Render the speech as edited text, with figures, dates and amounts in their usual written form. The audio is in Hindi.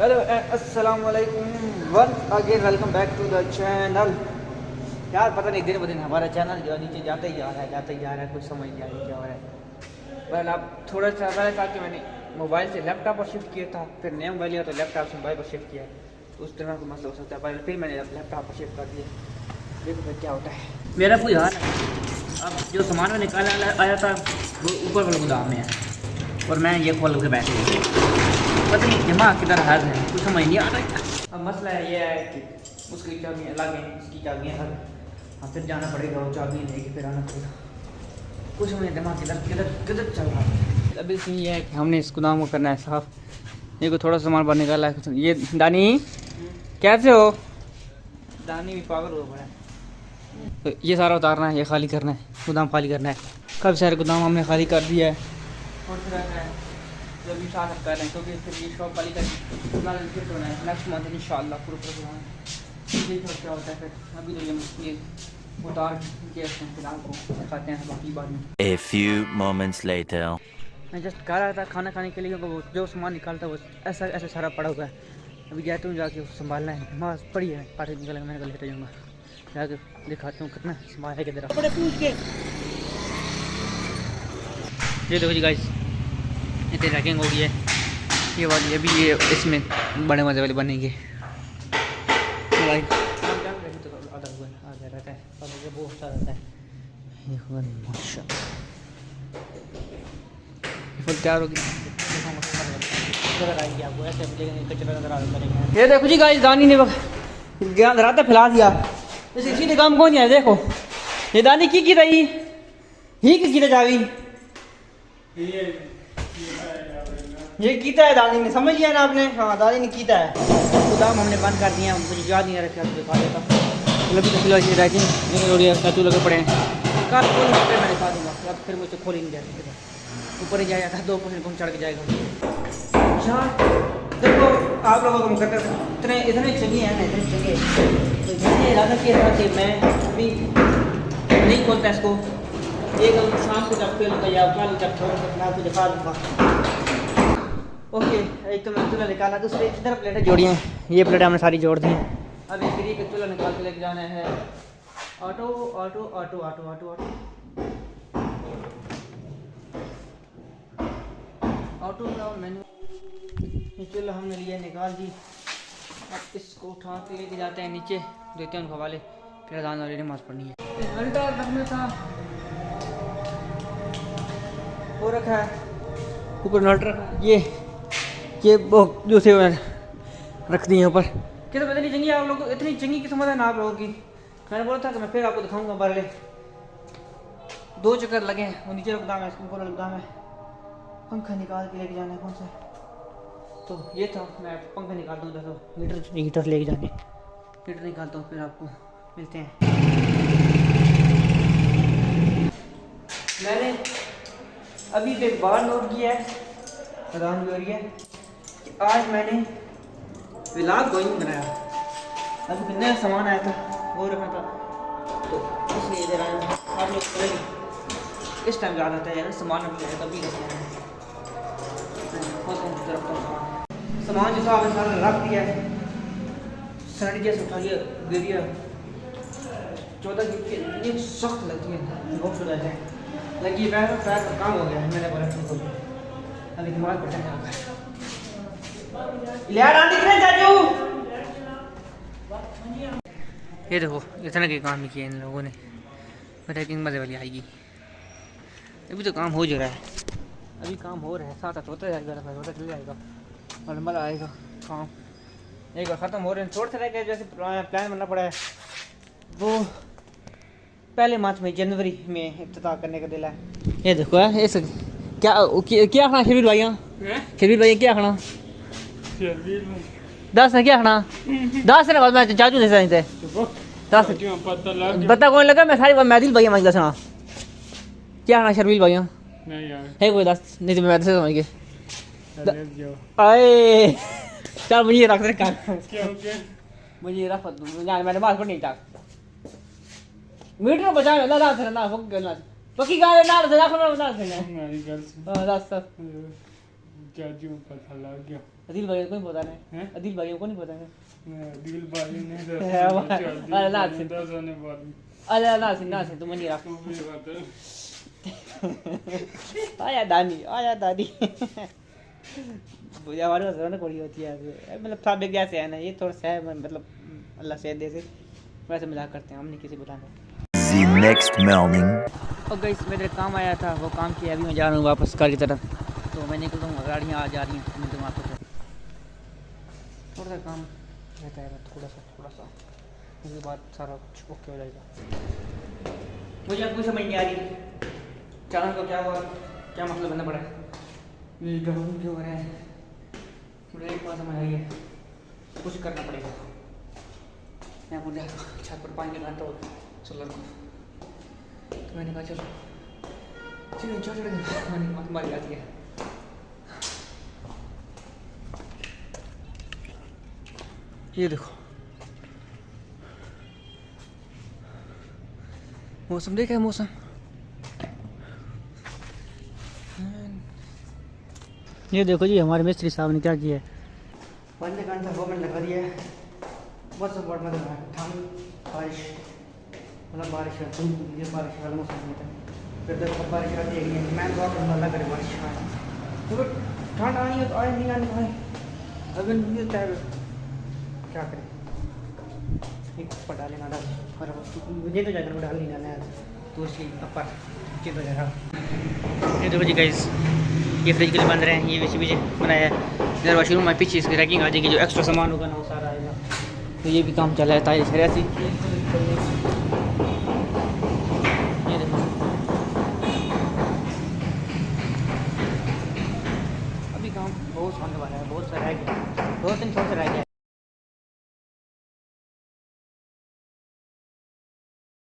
हेलो अस्सलाम वालेकुम one again welcome back to the channel. यार पता नहीं दिन ब दिन हमारा चैनल जो नीचे जाता ही जा रहा है कुछ समझ नहीं आ रही क्या हो रहा है। पर अब थोड़ा सा पहले था कि मैंने मोबाइल से लैपटॉप पर शिफ्ट किया था, फिर नया मोबाइल लिया तो लैपटॉप से मोबाइल पर शिफ्ट किया, तो उस तरह का मसला हो सकता है। पर फिर मैंने लैपटॉप पर शिफ्ट कर दिया, देखो फिर क्या होता है। मेरा कोई हाल है, अब जो सामान में निकाला आया था वो ऊपर वाले गोदाम में है और मैं ये खोल के बैठे हुए, पता नहीं दिमाग किधर हाल है, कुछ समझ नहीं आ रहा। अब मसला ये है कि उसकी चाबियाँ अलग हैं, इसकी चाबियाँ अलग, हाँ फिर जाना पड़ेगा वो चाबियाँ लेके फिर आना पड़ेगा। कुछ समझ दिमाग किधर किधर किधर चल रहा है। अभी सीन ये है कि हमने इस गोदाम को करना है साफ। ये को थोड़ा सामान बाहर निकाला है। ये दानी कैसे हो? दानी भी पागल हो पड़ा है। तो ये सारा उतारना है, ये खाली करना है, गोदाम खाली करना है। काफ़ी सारे गोदाम हमने खाली कर दिया है और फिर है जो भी साथ कर रहे हैं, क्योंकि फिर ये शॉप वाली का शिफ्ट होना है नेक्स्ट मंथ इंशाल्लाह पूरा क्या होता है। फिर अभी तो ये उतार के फिलहाल को दिखाते हैं बाकी बाद में। A few moments later. मैं जस्ट कह रहा था खाना खाने के लिए, वो जो सामान निकालता है वो ऐसा ऐसा सारा पड़ा हुआ है। अभी जाते हूँ जाके संभालना है, मास्क पड़ी है, पार्टी निकलेगा, मैंने कल लेटे जाऊँगा, जाके दिखाता हूँ कितना सामान है किधर। ये देखो जी गाइस, इतनी रैकिंग हो गई है ये वाली, अभी ये इसमें बड़े मज़े वाले बनेंगे। तो लाइक तो आधा रहता है, बहुत सारा रहता है। फुल तैयार होगी, ये देखो जी गाइस, दानी ने रात फैला दिया, इसी काम कौन है। देखो ये दानी की रही ही की जावी, ये कीता है दादी ने, समझ लिया ना आपने? हाँ दादी ने कीता है। गोदाम हमने बंद कर दिया, मुझे याद नहीं रखा तो दिखा देता। लगी तो फिलहाल ये रैकिंग तू लगे पड़े हैं, कल खोल फिर मैं दिखा दूँगा। अब फिर मुझे खोल ही नहीं जाएगा, ऊपर ही जाएगा 2% चढ़ के जाएगा। देखो आप लोगों को मुकद्दर इतने चाहिए हैं ना, इतने चाहिए, तो मैंने इरादा किया था कि मैं अभी नहीं खोलता इसको, एक शाम को जब खेलूँगा या कल जब छोड़ूँगा मैं आपको दिखा दूँगा। ओके एक तो मैंने चूल्हा निकाला, दूसरी इधर प्लेटें जोड़ी हैं, ये प्लेटें हमने सारी जोड़ दी। अब एक फ्री का चूल्हा निकाल के लेके जाना है। Auto auto auto auto auto auto auto का मैंने ये चूल्हा हमने लिया निकाल दी। अब इसको उठा के लेके जाते हैं नीचे, देते हैं उनको हवाले, फिर अज़ान वाली नमाज़ पढ़नी है। घंटा रखना था वो रखा है ऊपर, नट रखा, ये वो दूसरे रख दिए ऊपर। क्या तो पता नहीं चंगी आप लोगों को, इतनी चंगी की समझ है ना आप लोगों की। मैंने बोला था कि मैं फिर आपको दिखाऊंगा, बरले 2 चक्कर लगे हैं। वो नीचे गोदाम है, ऊपर गोदाम है। पंखा निकाल के लेके जाना है कौन सा, तो ये था। मैं पंखा निकाल दूँ तो हीटर लेके जाने, हीटर निकालता हूँ, फिर आपको मिलते हैं। मैंने अभी एक बार नोट किया है, अज़ान भी हो रही है, कि आज मैंने व्लॉग कोई नहीं बनाया। अभी कितने सामान आया था वो रखा था, तो इसलिए इधर आया हूँ। आप लोग इस टाइम याद आता है यार, सामान रखते हैं तभी रखते हैं। सामान जो था आपने सारा रख दिया है, सड़ जैसे उठा लिया, गिरिया 14 की इतनी सख्त लगती है, बहुत शुदा है लगी। पैर का काम हो गया है, मैंने बोला ठीक हो गया, अभी दिमाग पर चढ़ जाता है। ये देखो इतना के काम ही किया इन लोगों ने, रैकिंग मज़े वाली आएगी। अभी तो काम हो जा रहा है, अभी काम हो रहा है, साथ होता जाएगा, होता चल जाएगा और मज़ा आएगा। काम एक बार ख़त्म हो रहे हैं, थोड़े से रह गए। जैसे प्लान बनना पड़ा है, वो पहले मार्च में जनवरी में इफ्तिताह करने का दिल है। ये देखो है इस क्या खाना शबीर भाई, शबीर भाई क्या खाना 10 ने क्या खाना 10 ने बाद में चाचू जैसा नहीं थे 10 पता कौन लगा। मैं सारी बात मैदिल भैया मैं दसना क्या खाना शर्मील भैया है कोई 10 नहीं तो मैं से समझ गए आए। चल मुझे रख दे कर, मुझे रख मैंने बात पढ़नी था मीटर बचा लो ना से ना फक ना पक्की गाल ना से ना से ना मेरी गल से हां 10 चाचू पता लग गया। अदिल भाई को नहीं पता हैं? है, अदिल भाई को नहीं पता है। दिल भाई ने है, वाह। अरे नासिन। दसने बाद अरे नासिन तुम नहीं रख। तू भी बात आया दादी मुझे हमारे पास रौनक बड़ी होती है मतलब था जैसे है ना, ये थोड़ा सा है मतलब अल्लाह से दे से वैसे मजाक करते हैं, हम नहीं किसी बुलाने। The next morning. और गाइस मेरे काम आया था, वो काम किया, अभी मैं जा रहा हूँ वापस घर की तरफ। तो मैं निकल रहा हूँ, गाड़ियाँ आ जा रही हैं मेरे दिमाग पे। थोड़ा सा काम रहता है, थोड़ा सा उसके बाद सारा कुछ ओके हो जाएगा। मुझे अब कोई समझ नहीं आ रही चैनल को क्या हुआ, क्या मतलब बनना पड़ा है, ये डाउन क्यों हो रहा है। मुझे एक बात समझ आई है, कुछ करना पड़ेगा। मैं मुझे छत पर पानी लगाता हूँ सोलर को, तो मैंने कहा चलो चढ़ मारी जाती है। ये देखो मौसम, देखा है मौसम। ये देखो जी हमारे मिस्त्री साहब ने क्या किया है, बंद का गवर्नमेंट लगा दिया है। बहुत सपोर्ट मतलब ठंड बारिश, मतलब बारिश है, ये बारिश वाला मौसम होता है। फिर देखो बारिश आती है, मैं बहुत अल्लाह करे बारिश आए, तो ठंड आनी है तो आए, नहीं आनी आए, अभी नहीं तैर क्या करें। एक ऊपर डालेगा डाल और मुझे तो जाकर डाल नहीं डालना है, तो उसकी ऊपर चिंता हो जाएगा। ये देखो जी गाइस, ये फ्रिज के लिए बन रहे हैं, ये वैसे पीछे बनाया है। इधर वॉशरूम में पीछे इसकी रैकिंग आ जाएगी, जो एक्स्ट्रा सामान होगा ना वो सारा आएगा। तो ये भी काम चला है ताकि ऐसी। ये देखो अभी काम बहुत होने वाला है, बहुत सा रह गया, 2-3 सौ से रह गया।